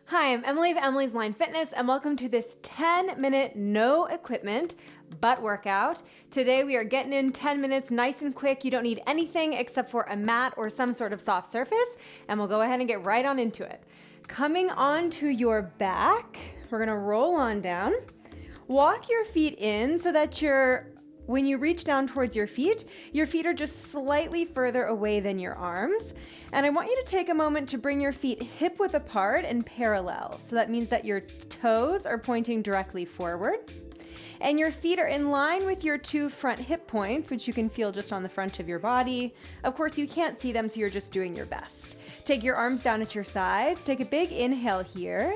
Hi, I'm Emily of Emily's Line Fitness, and welcome to this 10-minute no equipment butt workout. Today we are getting in 10 minutes nice and quick. You don't need anything except for a mat or some sort of soft surface, and we'll go ahead and get right on into it. Coming onto your back, we're gonna roll on down. Walk your feet in so that when you reach down towards your feet are just slightly further away than your arms. And I want you to take a moment to bring your feet hip width apart and parallel. So that means that your toes are pointing directly forward. And your feet are in line with your two front hip points, which you can feel just on the front of your body. Of course, you can't see them, so you're just doing your best. Take your arms down at your sides. Take a big inhale here.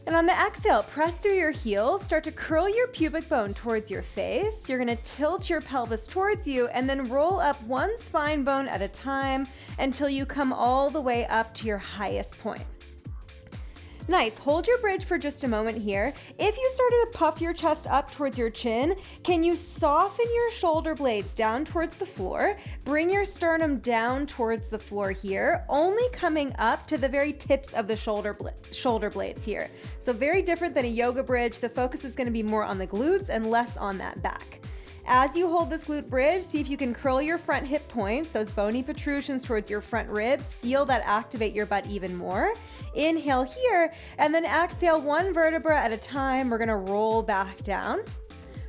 And on the exhale, press through your heels, start to curl your pubic bone towards your face. You're gonna tilt your pelvis towards you and then roll up one spine bone at a time until you come all the way up to your highest point. Nice, hold your bridge for just a moment here. If you started to puff your chest up towards your chin, can you soften your shoulder blades down towards the floor? Bring your sternum down towards the floor here, only coming up to the very tips of the shoulder blades here. So very different than a yoga bridge. The focus is gonna be more on the glutes and less on that back. As you hold this glute bridge, see if you can curl your front hip points, those bony protrusions towards your front ribs. Feel that activate your butt even more. Inhale here, and then exhale one vertebra at a time. We're gonna roll back down,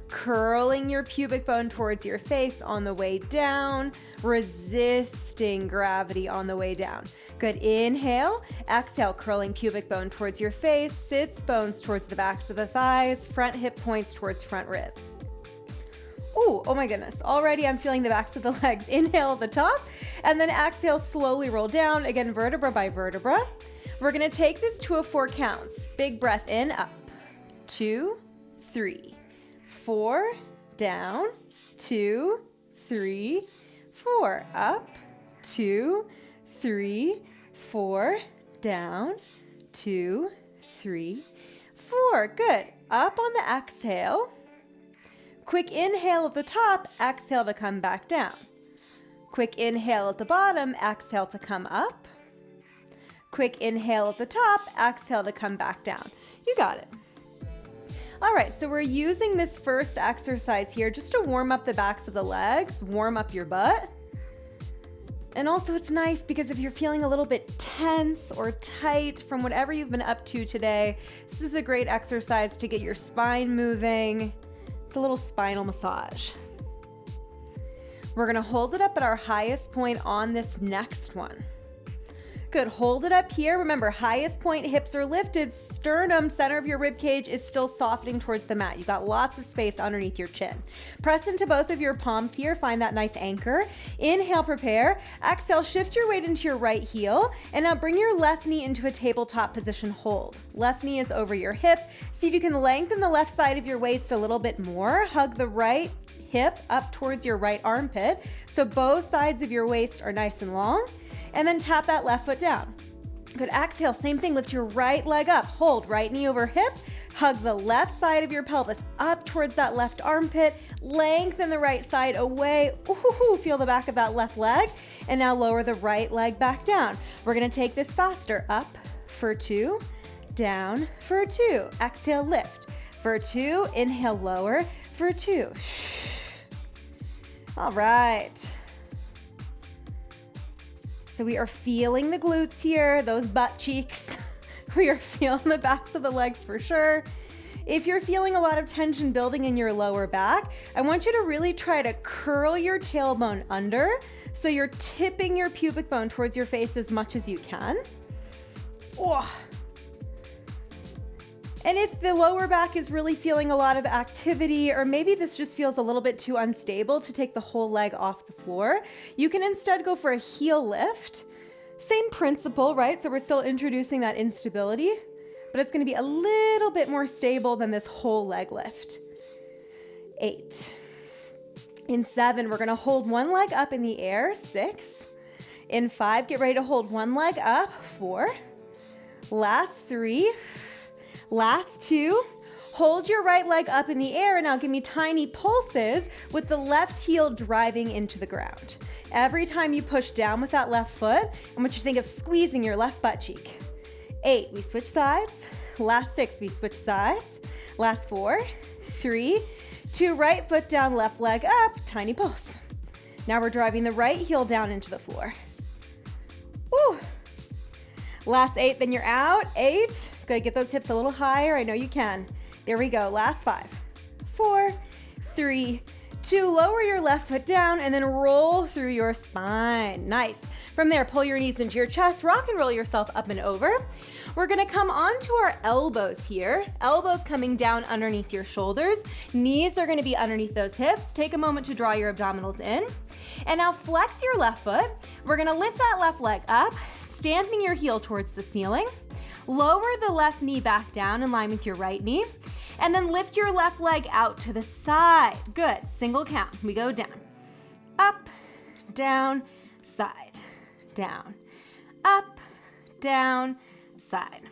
curling your pubic bone towards your face on the way down, resisting gravity on the way down. Good, inhale, exhale, curling pubic bone towards your face, sits bones towards the backs of the thighs, front hip points towards front ribs. Ooh, oh my goodness. Already I'm feeling the backs of the legs. Inhale at the top, and then exhale, slowly roll down. Again, vertebra by vertebra. We're gonna take this to a 4 counts. Big breath in, up, 2, 3, 4, down, 2, 3, 4, up, 2, 3, 4, down, 2, 3, 4. Good. Up on the exhale. Quick inhale at the top, exhale to come back down. Quick inhale at the bottom, exhale to come up. Quick inhale at the top, exhale to come back down. You got it. All right, so we're using this first exercise here just to warm up the backs of the legs, warm up your butt. And also it's nice because if you're feeling a little bit tense or tight from whatever you've been up to today, this is a great exercise to get your spine moving. It's a little spinal massage. We're gonna hold it up at our highest point on this next one. Good, hold it up here. Remember, highest point, hips are lifted, sternum, center of your rib cage is still softening towards the mat. You've got lots of space underneath your chin. Press into both of your palms here, find that nice anchor. Inhale, prepare. Exhale, shift your weight into your right heel, and now bring your left knee into a tabletop position, hold. Left knee is over your hip. See if you can lengthen the left side of your waist a little bit more. Hug the right hip up towards your right armpit, so both sides of your waist are nice and long. And then tap that left foot down. Good, exhale, same thing, lift your right leg up, hold, right knee over hip, hug the left side of your pelvis up towards that left armpit, lengthen the right side away, ooh, feel the back of that left leg, and now lower the right leg back down. We're gonna take this faster, up for 2, down for 2, exhale, lift, for 2, inhale, lower, for 2. All right. So we are feeling the glutes here, those butt cheeks. We are feeling the backs of the legs for sure. If you're feeling a lot of tension building in your lower back, I want you to really try to curl your tailbone under so you're tipping your pubic bone towards your face as much as you can. Oh. And if the lower back is really feeling a lot of activity, or maybe this just feels a little bit too unstable to take the whole leg off the floor, you can instead go for a heel lift. Same principle, right? So we're still introducing that instability, but it's gonna be a little bit more stable than this whole leg lift. 8. In 7, we're gonna hold one leg up in the air, 6. In 5, get ready to hold one leg up, 4. Last 3. Last 2, hold your right leg up in the air and now give me tiny pulses with the left heel driving into the ground. Every time you push down with that left foot, I want you to think of squeezing your left butt cheek. 8, we switch sides. Last 6, we switch sides. Last 4, 3, 2, right foot down, left leg up, tiny pulse. Now we're driving the right heel down into the floor. Woo. Last 8, then you're out. 8, good, get those hips a little higher, I know you can. There we go, last 5, 4, 3, 2, lower your left foot down and then roll through your spine. Nice. From there, pull your knees into your chest, rock and roll yourself up and over. We're gonna come onto our elbows here. Elbows coming down underneath your shoulders. Knees are gonna be underneath those hips. Take a moment to draw your abdominals in. And now flex your left foot. We're gonna lift that left leg up, stamping your heel towards the ceiling. Lower the left knee back down in line with your right knee. And then lift your left leg out to the side. Good, single count. We go down, up, down, side, down, up, down, side.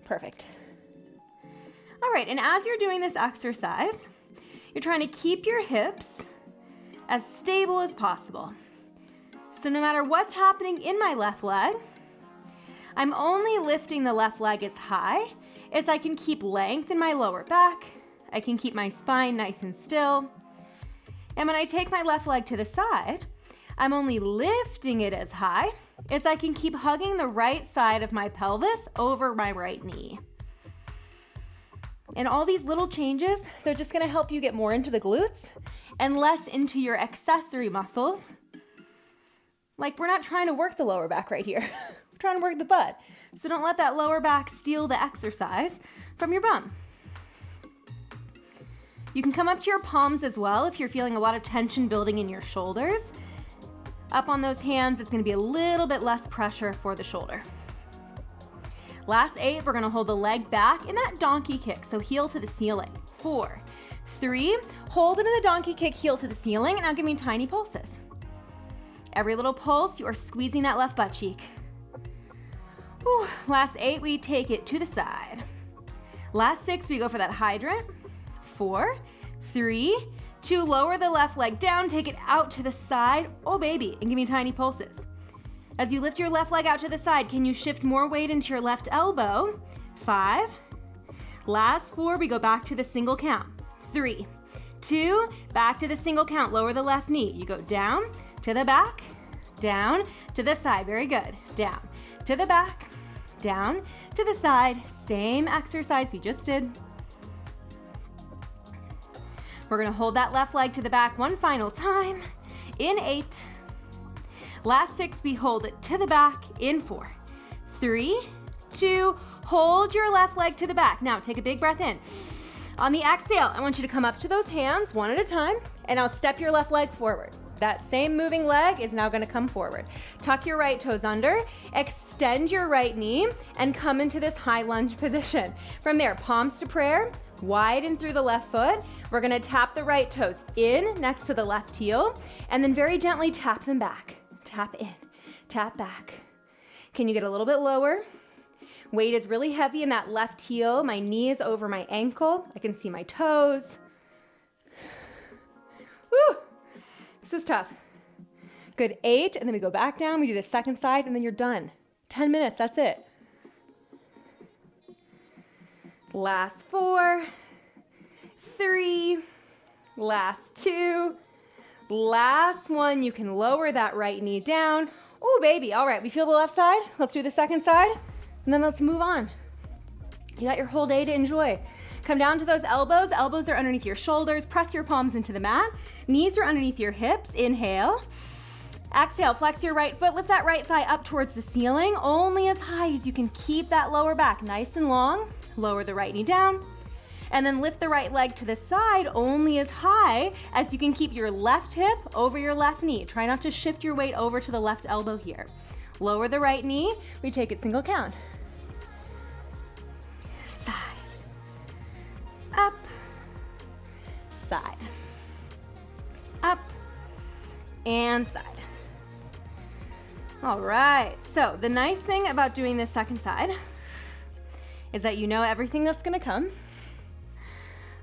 Perfect. All right, and as you're doing this exercise, you're trying to keep your hips as stable as possible. So no matter what's happening in my left leg, I'm only lifting the left leg as high as I can keep length in my lower back. I can keep my spine nice and still. And when I take my left leg to the side, I'm only lifting it as high as I can keep hugging the right side of my pelvis over my right knee. And all these little changes, they're just gonna help you get more into the glutes and less into your accessory muscles. Like, we're not trying to work the lower back right here. We're trying to work the butt. So don't let that lower back steal the exercise from your bum. You can come up to your palms as well if you're feeling a lot of tension building in your shoulders. Up on those hands, it's gonna be a little bit less pressure for the shoulder. Last 8, we're gonna hold the leg back in that donkey kick, so heel to the ceiling. 4, 3, hold into the donkey kick, heel to the ceiling, and now give me tiny pulses. Every little pulse, you are squeezing that left butt cheek. Whew. Last 8, we take it to the side. Last 6, we go for that hydrant. 4, 3, 2, lower the left leg down, take it out to the side. Oh baby, and give me tiny pulses. As you lift your left leg out to the side, can you shift more weight into your left elbow? 5. Last 4, we go back to the single count. 3, 2, back to the single count, lower the left knee. You go down, to the back, down, to the side, very good. Down, to the back, down, to the side. Same exercise we just did. We're gonna hold that left leg to the back one final time. In 8. Last 6, we hold it to the back in 4. 3, 2, hold your left leg to the back. Now take a big breath in. On the exhale, I want you to come up to those hands one at a time, and I'll step your left leg forward. That same moving leg is now gonna come forward. Tuck your right toes under, extend your right knee, and come into this high lunge position. From there, palms to prayer, widen through the left foot. We're gonna tap the right toes in next to the left heel, and then very gently tap them back. Tap in, tap back. Can you get a little bit lower? Weight is really heavy in that left heel. My knee is over my ankle. I can see my toes. Woo! This is tough. Good, 8, and then we go back down. We do the second side, and then you're done. 10 minutes, that's it. Last 4, 3, last 2, last 1. You can lower that right knee down. Oh, baby. All right, we feel the left side. Let's do the second side, and then let's move on. You got your whole day to enjoy. Come down to those elbows. Elbows are underneath your shoulders. Press your palms into the mat. Knees are underneath your hips. Inhale. Exhale, flex your right foot. Lift that right thigh up towards the ceiling, only as high as you can keep that lower back nice and long. Lower the right knee down. And then lift the right leg to the side, only as high as you can keep your left hip over your left knee. Try not to shift your weight over to the left elbow here. Lower the right knee. We take it single count. Up, side, up, and side. All right, so the nice thing about doing this second side is that you know everything that's gonna come.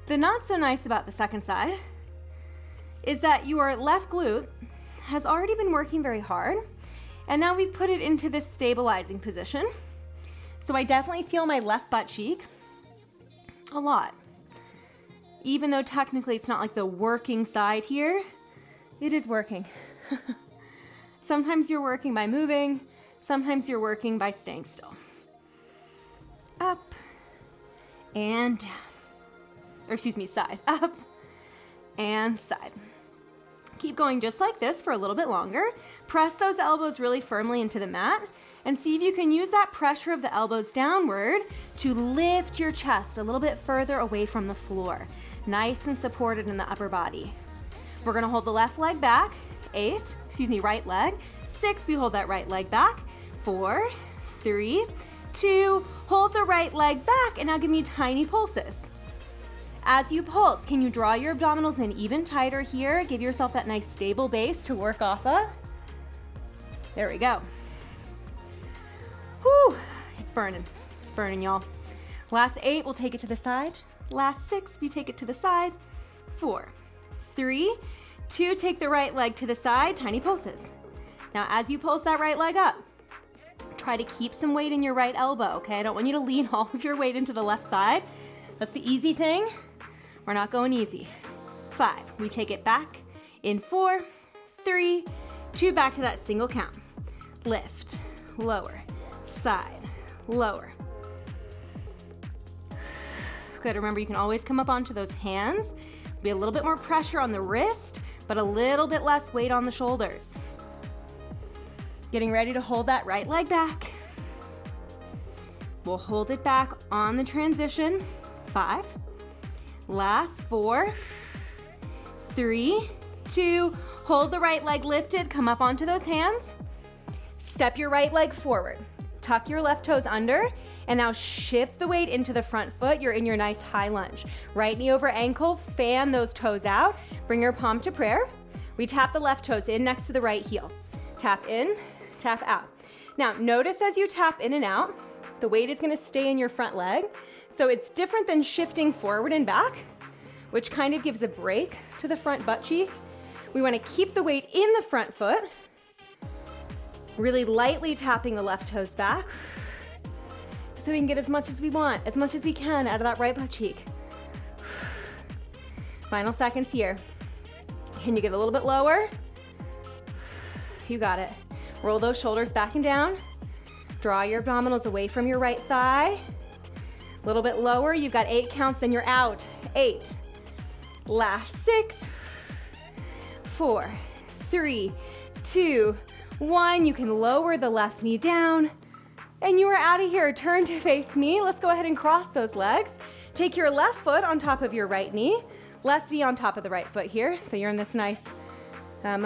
The not so nice about the second side is that your left glute has already been working very hard, And now we put it into this stabilizing position. So I definitely feel my left butt cheek a lot. Even though technically it's not like the working side here, it is working. Sometimes you're working by moving, sometimes you're working by staying still. Up and down. Or excuse me, side. Up and side. Keep going just like this for a little bit longer. Press those elbows really firmly into the mat and see if you can use that pressure of the elbows downward to lift your chest a little bit further away from the floor. Nice and supported in the upper body. We're gonna hold the left leg back. Right leg. 6, we hold that right leg back. 4, 3, 2, hold the right leg back, and now give me tiny pulses. As you pulse, can you draw your abdominals in even tighter here? Give yourself that nice stable base to work off of. There we go. Whew, it's burning, y'all. Last 8, we'll take it to the side. Last 6, we take it to the side. 4, 3, 2, take the right leg to the side, tiny pulses. Now, as you pulse that right leg up, try to keep some weight in your right elbow, okay? I don't want you to lean all of your weight into the left side. That's the easy thing. We're not going easy. 5, we take it back in 4, 3, 2, back to that single count. Lift, lower, side, lower. Good, remember you can always come up onto those hands. Be a little bit more pressure on the wrist, but a little bit less weight on the shoulders. Getting ready to hold that right leg back. We'll hold it back on the transition. 5, last 4, 3, 2, hold the right leg lifted, come up onto those hands. Step your right leg forward. Tuck your left toes under, and now shift the weight into the front foot. You're in your nice high lunge. Right knee over ankle, fan those toes out. Bring your palm to prayer. We tap the left toes in next to the right heel. Tap in, tap out. Now, notice as you tap in and out, the weight is gonna stay in your front leg. So it's different than shifting forward and back, which kind of gives a break to the front butt cheek. We wanna keep the weight in the front foot, really lightly tapping the left toes back so we can get as much as we want, as much as we can out of that right butt cheek. Final seconds here. Can you get a little bit lower? You got it. Roll those shoulders back and down. Draw your abdominals away from your right thigh. A little bit lower, you've got 8 counts, then you're out. 8, last 6, 4, 3, 2, 1. You can lower the left knee down, and you are out of here. Turn to face me. Let's go ahead and cross those legs. Take your left foot on top of your right knee, left knee on top of the right foot here. So you're in this nice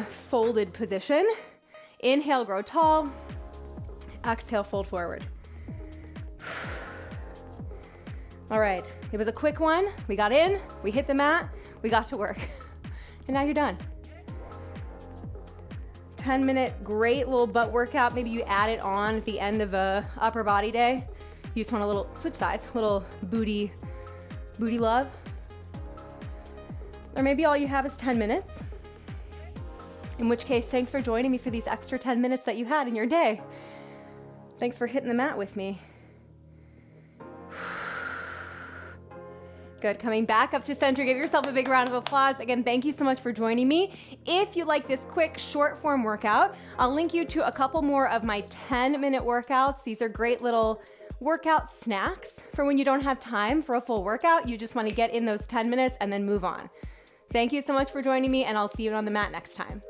folded position. Inhale, grow tall. Exhale, fold forward. All right, it was a quick one. We got in, we hit the mat, we got to work. And now you're done. 10-minute, great little butt workout. Maybe you add it on at the end of a upper body day. You just want a little, switch sides, a little booty love. Or maybe all you have is 10 minutes. In which case, thanks for joining me for these extra 10 minutes that you had in your day. Thanks for hitting the mat with me. Good, coming back up to center. Give yourself a big round of applause. Again, thank you so much for joining me. If you like this quick short form workout, I'll link you to a couple more of my 10-minute workouts. These are great little workout snacks for when you don't have time for a full workout. You just want to get in those 10 minutes and then move on. Thank you so much for joining me, and I'll see you on the mat next time.